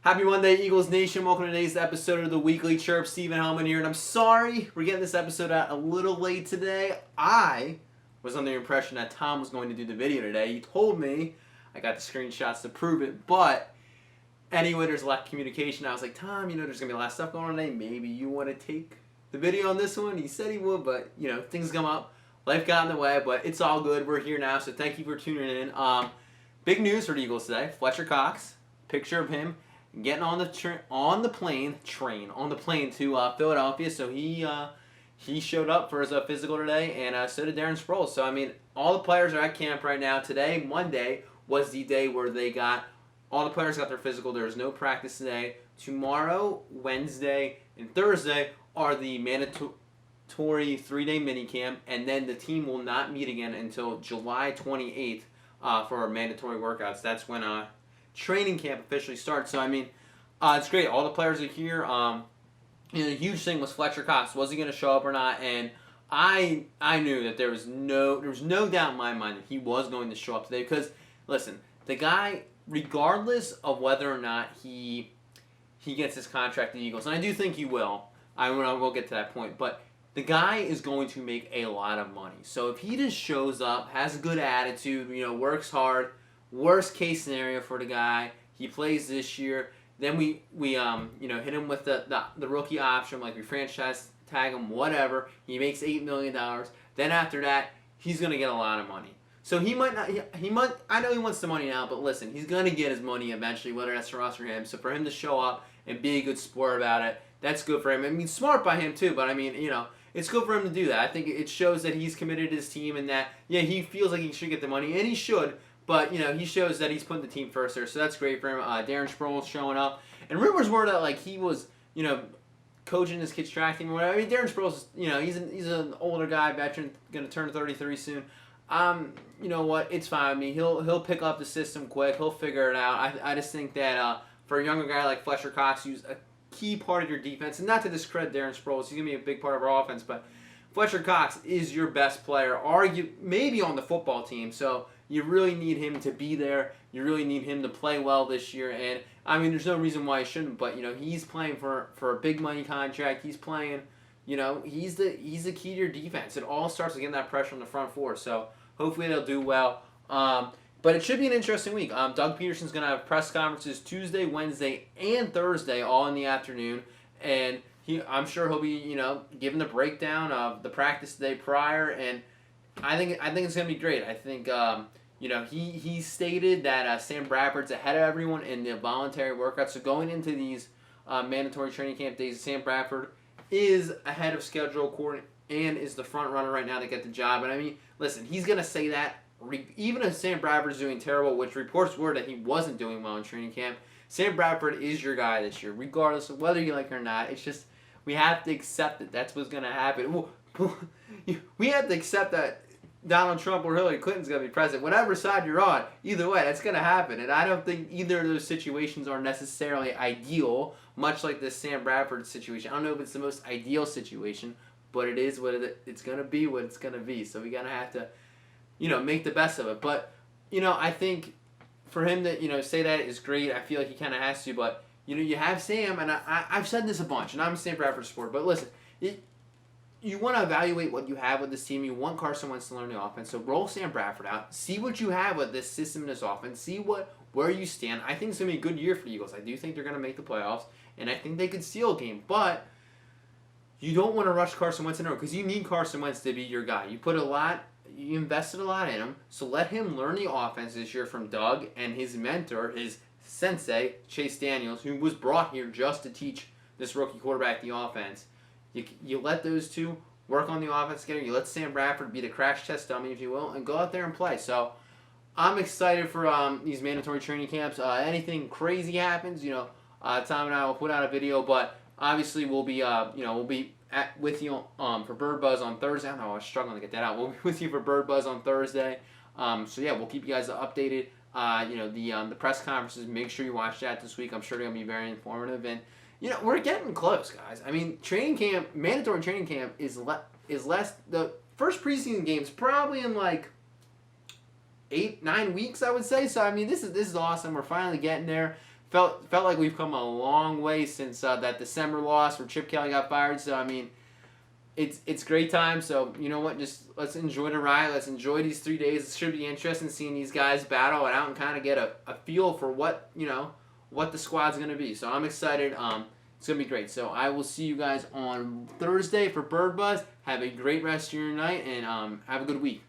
Happy Monday, Eagles Nation. Welcome to today's episode of the Weekly Chirp. Steven Hellmann here, and I'm sorry we're getting this episode out a little late today. I was under the impression that Tom was going to do the video today. He told me, I got the screenshots to prove it, but anyway, there's a lack of communication. I was like, Tom, there's going to be a lot of stuff going on today. Maybe you want to take the video on this one. He said he would, but, things come up. Life got in the way, but it's all good. We're here now, so thank you for tuning in. Big news for the Eagles today. Fletcher Cox, picture of him getting on the plane to Philadelphia. So he showed up for his physical today, and so did Darren Sproles. So all the players are at camp right now. Today, Monday, was the day where all the players got their physical. There was no practice today. Tomorrow, Wednesday, and Thursday are the mandatory 3-day minicamp, and then the team will not meet again until July 28th for mandatory workouts. That's when training camp officially starts. So it's great. All the players are here. The huge thing was Fletcher Cox. Was he going to show up or not? And I knew that there was no doubt in my mind that he was going to show up today. Because listen, the guy, regardless of whether or not he gets his contract at the Eagles, and I do think he will. I will get to that point, but the guy is going to make a lot of money. So if he just shows up, has a good attitude, works hard. Worst case scenario for the guy, he plays this year. Then we hit him with the rookie option, like we franchise tag him, whatever. He makes $8 million. Then after that, he's gonna get a lot of money. So he might not. He might. I know he wants the money now, but listen, he's gonna get his money eventually, whether that's for us or him. So for him to show up and be a good sport about it, that's good for him. Smart by him too. But it's good for him to do that. I think it shows that he's committed to his team and that he feels like he should get the money, and he should. But, he shows that he's putting the team first there, so that's great for him. Darren Sproles showing up. And rumors were that, he was, coaching his kid's track team or whatever. Darren Sproles, he's an older guy, veteran, going to turn 33 soon. You know what? It's fine with me. He'll pick up the system quick. He'll figure it out. I just think that for a younger guy like Fletcher Cox, who's a key part of your defense, and not to discredit Darren Sproles, he's going to be a big part of our offense, but Fletcher Cox is your best player, maybe on the football team, so you really need him to be there. You really need him to play well this year. And, there's no reason why he shouldn't. But, he's playing for a big money contract. He's playing, he's the key to your defense. It all starts with getting that pressure on the front four. So, hopefully they'll do well. But it should be an interesting week. Doug Peterson's going to have press conferences Tuesday, Wednesday, and Thursday, all in the afternoon. And I'm sure he'll be, giving the breakdown of the practice the day prior. And I think it's going to be great. I think, he stated that Sam Bradford's ahead of everyone in the voluntary workouts. So going into these mandatory training camp days, Sam Bradford is ahead of schedule and is the front runner right now to get the job. And listen, he's going to say that even if Sam Bradford's doing terrible, which reports were that he wasn't doing well in training camp, Sam Bradford is your guy this year, regardless of whether you like it or not. It's just, we have to accept that that's what's going to happen. We have to accept that Donald Trump or Hillary Clinton's going to be president. Whatever side you're on, either way, that's going to happen. And I don't think either of those situations are necessarily ideal, much like this Sam Bradford situation. I don't know if it's the most ideal situation, but it is what it's going to be what it's going to be. So we're going to have to, make the best of it. But, I think for him to, say that is great. I feel like he kind of has to. But, you have Sam, and I've said this a bunch, and I'm a Sam Bradford supporter. But listen, you want to evaluate what you have with this team. You want Carson Wentz to learn the offense. So roll Sam Bradford out. See what you have with this system and this offense. See where you stand. I think it's going to be a good year for the Eagles. I do think they're going to make the playoffs. And I think they could steal a game. But you don't want to rush Carson Wentz in there because you need Carson Wentz to be your guy. You invested a lot in him. So let him learn the offense this year from Doug and his mentor, his sensei, Chase Daniels, who was brought here just to teach this rookie quarterback the offense. You let those two work on the offense together. You let Sam Bradford be the crash test dummy, if you will, and go out there and play. So I'm excited for these mandatory training camps. Anything crazy happens, Tom and I will put out a video. But obviously we'll be with you for Bird Buzz on Thursday. I know I was struggling to get that out. We'll be with you for Bird Buzz on Thursday. We'll keep you guys updated. The press conferences. Make sure you watch that this week. I'm sure they're gonna be very informative and. We're getting close, guys. Training camp, mandatory training camp is less. The first preseason game is probably in 8-9 weeks, I would say. So this is awesome. We're finally getting there. felt like we've come a long way since that December loss where Chip Kelly got fired. So I mean, it's great time. So you know what? Just let's enjoy the ride. Let's enjoy these 3 days. It should be interesting seeing these guys battle it out and kind of get a feel for what what the squad's gonna be. So I'm excited. It's gonna be great. So I will see you guys on Thursday for Bird Buzz. Have a great rest of your night and have a good week.